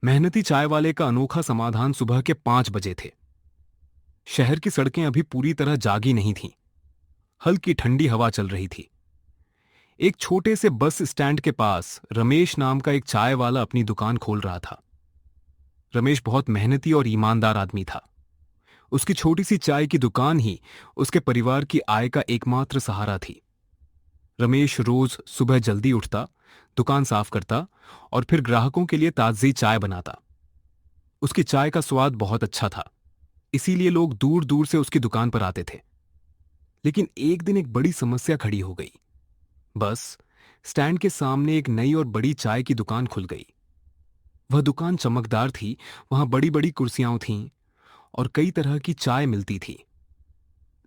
मेहनती चाय वाले का अनोखा समाधान सुबह के 5 बजे थे। शहर की सड़कें अभी पूरी तरह जागी नहीं थीं। हल्की ठंडी हवा चल रही थी। एक छोटे से बस स्टैंड के पास रमेश नाम का एक चाय वाला अपनी दुकान खोल रहा था। रमेश बहुत मेहनती और ईमानदार आदमी था। उसकी छोटी सी चाय की दुकान ही उसके परिवार की आय का एकमात्र सहारा थी। रमेश रोज सुबह जल्दी उठता, दुकान साफ करता और फिर ग्राहकों के लिए ताजी चाय बनाता। उसकी चाय का स्वाद बहुत अच्छा था, इसीलिए लोग दूर दूर से उसकी दुकान पर आते थे। लेकिन एक दिन एक बड़ी समस्या खड़ी हो गई। बस स्टैंड के सामने एक नई और बड़ी चाय की दुकान खुल गई। वह दुकान चमकदार थी, वहां बड़ी बड़ी कुर्सियां थीं और कई तरह की चाय मिलती थी।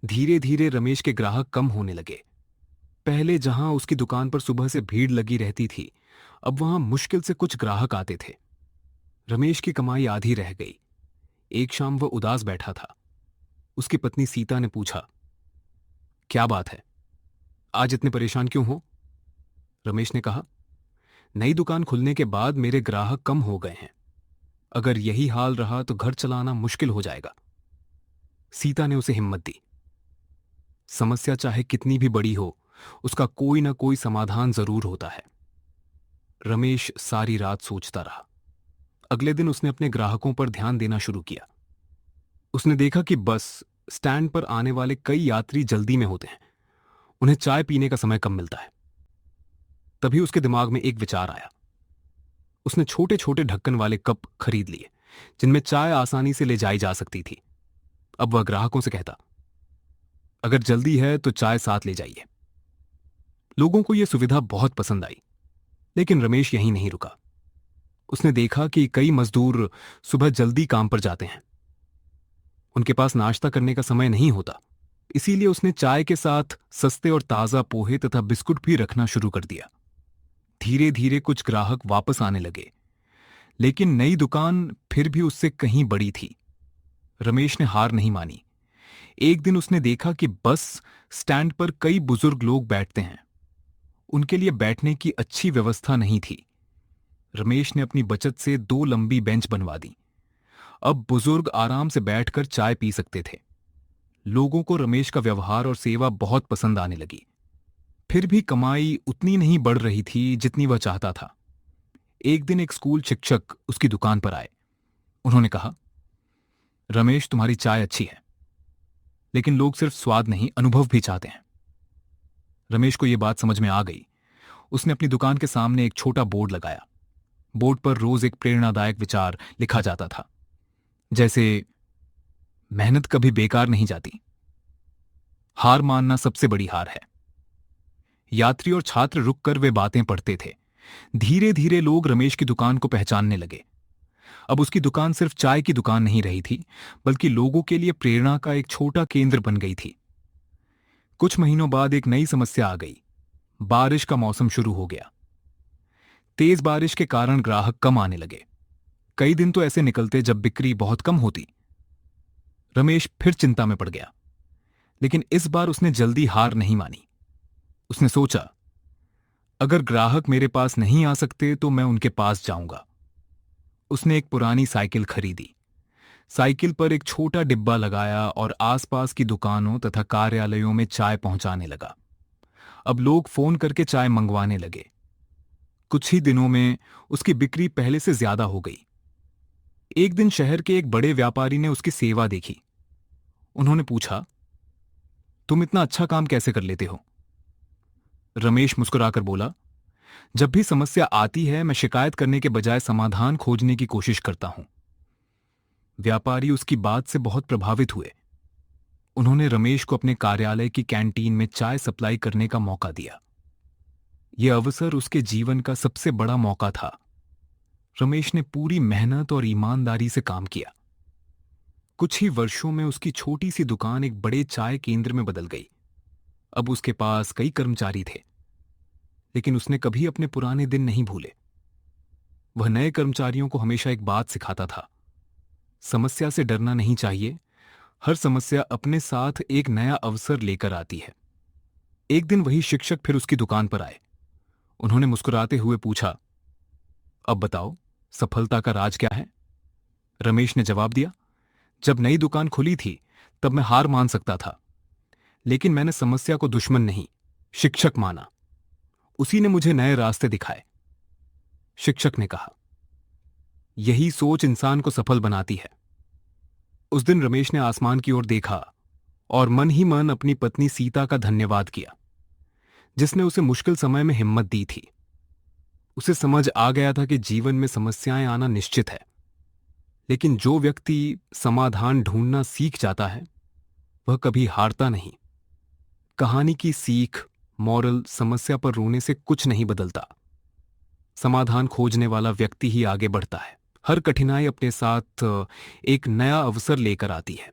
धीरे धीरे रमेश के ग्राहक कम होने लगे। पहले जहां उसकी दुकान पर सुबह से भीड़ लगी रहती थी, अब वहां मुश्किल से कुछ ग्राहक आते थे। रमेश की कमाई आधी रह गई। एक शाम वह उदास बैठा था। उसकी पत्नी सीता ने पूछा, क्या बात है, आज इतने परेशान क्यों हो? रमेश ने कहा, नई दुकान खुलने के बाद मेरे ग्राहक कम हो गए हैं। अगर यही हाल रहा तो घर चलाना मुश्किल हो जाएगा। सीता ने उसे हिम्मत दी। समस्या चाहे कितनी भी बड़ी हो, उसका कोई ना कोई समाधान जरूर होता है। रमेश सारी रात सोचता रहा। अगले दिन उसने अपने ग्राहकों पर ध्यान देना शुरू किया। उसने देखा कि बस स्टैंड पर आने वाले कई यात्री जल्दी में होते हैं। उन्हें चाय पीने का समय कम मिलता है। तभी उसके दिमाग में एक विचार आया। उसने छोटे छोटे ढक्कन वाले कप खरीद लिए, जिनमें चाय आसानी से ले जाई जा सकती थी। अब वह ग्राहकों से कहता, अगर जल्दी है तो चाय साथ ले जाइए। लोगों को यह सुविधा बहुत पसंद आई। लेकिन रमेश यहीं नहीं रुका। उसने देखा कि कई मजदूर सुबह जल्दी काम पर जाते हैं। उनके पास नाश्ता करने का समय नहीं होता। इसीलिए उसने चाय के साथ सस्ते और ताजा पोहे तथा बिस्कुट भी रखना शुरू कर दिया। धीरे धीरे कुछ ग्राहक वापस आने लगे, लेकिन नई दुकान फिर भी उससे कहीं बड़ी थी। रमेश ने हार नहीं मानी। एक दिन उसने देखा कि बस स्टैंड पर कई बुजुर्ग लोग बैठते हैं। उनके लिए बैठने की अच्छी व्यवस्था नहीं थी। रमेश ने अपनी बचत से 2 लंबी बेंच बनवा दी। अब बुजुर्ग आराम से बैठकर चाय पी सकते थे। लोगों को रमेश का व्यवहार और सेवा बहुत पसंद आने लगी। फिर भी कमाई उतनी नहीं बढ़ रही थी जितनी वह चाहता था। एक दिन एक स्कूल शिक्षक उसकी दुकान पर आए। उन्होंने कहा, रमेश, तुम्हारी चाय अच्छी है, लेकिन लोग सिर्फ स्वाद नहीं, अनुभव भी चाहते हैं। रमेश को यह बात समझ में आ गई। उसने अपनी दुकान के सामने एक छोटा बोर्ड लगाया। बोर्ड पर रोज एक प्रेरणादायक विचार लिखा जाता था, जैसे मेहनत कभी बेकार नहीं जाती, हार मानना सबसे बड़ी हार है। यात्री और छात्र रुककर वे बातें पढ़ते थे। धीरे धीरे लोग रमेश की दुकान को पहचानने लगे। अब उसकी दुकान सिर्फ चाय की दुकान नहीं रही थी, बल्कि लोगों के लिए प्रेरणा का एक छोटा केंद्र बन गई थी। कुछ महीनों बाद एक नई समस्या आ गई। बारिश का मौसम शुरू हो गया। तेज बारिश के कारण ग्राहक कम आने लगे। कई दिन तो ऐसे निकलते जब बिक्री बहुत कम होती। रमेश फिर चिंता में पड़ गया, लेकिन इस बार उसने जल्दी हार नहीं मानी। उसने सोचा, अगर ग्राहक मेरे पास नहीं आ सकते तो मैं उनके पास जाऊंगा। उसने एक पुरानी साइकिल खरीदी। साइकिल पर एक छोटा डिब्बा लगाया और आसपास की दुकानों तथा कार्यालयों में चाय पहुंचाने लगा। अब लोग फोन करके चाय मंगवाने लगे। कुछ ही दिनों में उसकी बिक्री पहले से ज्यादा हो गई। एक दिन शहर के एक बड़े व्यापारी ने उसकी सेवा देखी। उन्होंने पूछा, तुम इतना अच्छा काम कैसे कर लेते हो? रमेश मुस्कुराकर बोला, जब भी समस्या आती है मैं शिकायत करने के बजाय समाधान खोजने की कोशिश करता हूं। व्यापारी उसकी बात से बहुत प्रभावित हुए। उन्होंने रमेश को अपने कार्यालय की कैंटीन में चाय सप्लाई करने का मौका दिया। यह अवसर उसके जीवन का सबसे बड़ा मौका था। रमेश ने पूरी मेहनत और ईमानदारी से काम किया। कुछ ही वर्षों में उसकी छोटी सी दुकान एक बड़े चाय केंद्र में बदल गई। अब उसके पास कई कर्मचारी थे, लेकिन उसने कभी अपने पुराने दिन नहीं भूले। वह नए कर्मचारियों को हमेशा एक बात सिखाता था, समस्या से डरना नहीं चाहिए, हर समस्या अपने साथ एक नया अवसर लेकर आती है। एक दिन वही शिक्षक फिर उसकी दुकान पर आए। उन्होंने मुस्कुराते हुए पूछा, अब बताओ, सफलता का राज क्या है? रमेश ने जवाब दिया, जब नई दुकान खुली थी तब मैं हार मान सकता था, लेकिन मैंने समस्या को दुश्मन नहीं, शिक्षक माना। उसी ने मुझे नए रास्ते दिखाए। शिक्षक ने कहा, यही सोच इंसान को सफल बनाती है। उस दिन रमेश ने आसमान की ओर देखा और मन ही मन अपनी पत्नी सीता का धन्यवाद किया, जिसने उसे मुश्किल समय में हिम्मत दी थी। उसे समझ आ गया था कि जीवन में समस्याएं आना निश्चित है, लेकिन जो व्यक्ति समाधान ढूंढना सीख जाता है वह कभी हारता नहीं। कहानी की सीख, मॉरल, समस्या पर रोने से कुछ नहीं बदलता। समाधान खोजने वाला व्यक्ति ही आगे बढ़ता है। हर कठिनाई अपने साथ एक नया अवसर लेकर आती है।